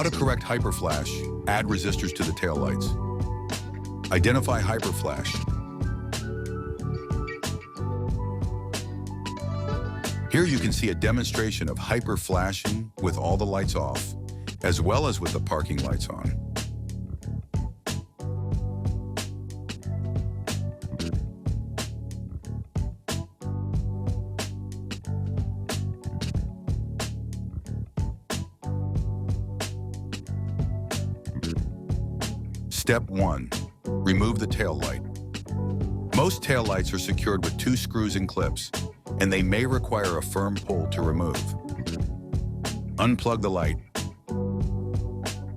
How to correct hyperflash, add resistors to the taillights. Identify hyperflash. Here you can see a demonstration of hyperflashing with all the lights off, as well as with the parking lights on. Step 1. Remove the tail light. Most tail lights are secured with 2 screws and clips, and they may require a firm pull to remove. Unplug the light.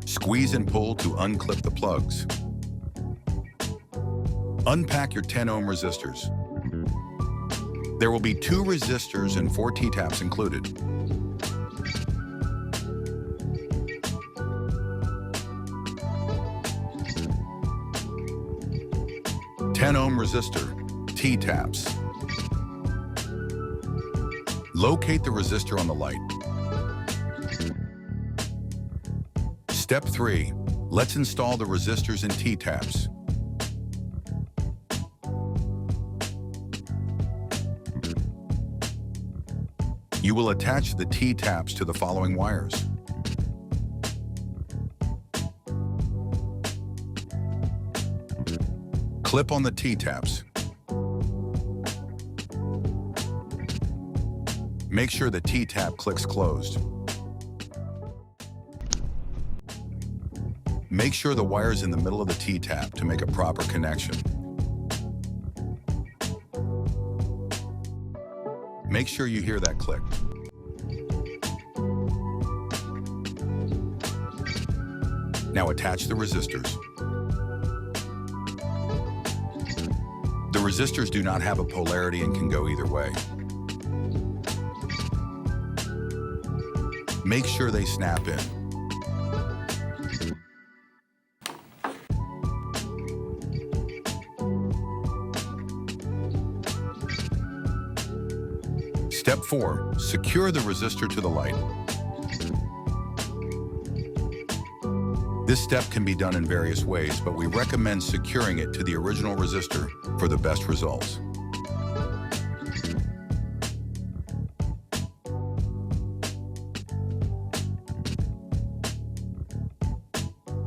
Squeeze and pull to unclip the plugs. Unpack your 10 ohm resistors. There will be 2 resistors and 4 T-taps included. Ohm resistor, T-taps. Locate the resistor on the light. Step 3. Let's install the resistors and T-taps. You will attach the T-taps to the following wires. Clip on the T-taps. Make sure the T-tap clicks closed. Make sure the wire's in the middle of the T-tap to make a proper connection. Make sure you hear that click. Now attach the resistors. The resistors do not have a polarity and can go either way. Make sure they snap in. Step 4. Secure the resistor to the light. This step can be done in various ways, but we recommend securing it to the original resistor for the best results.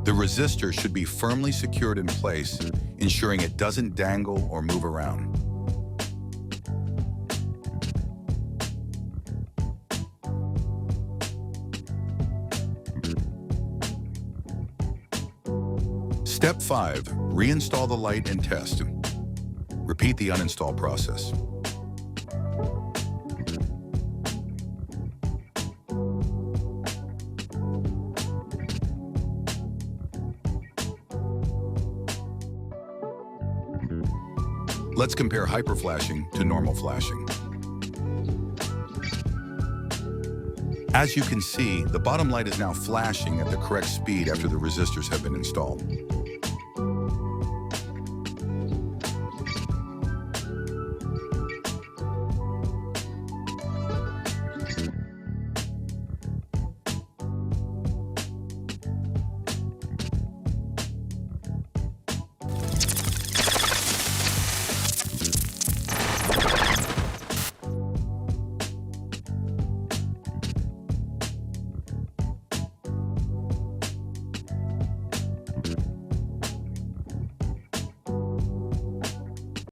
The resistor should be firmly secured in place, ensuring it doesn't dangle or move around. Step 5. Reinstall the light and test. Repeat the uninstall process. Let's compare hyperflashing to normal flashing. As you can see, the bottom light is now flashing at the correct speed after the resistors have been installed.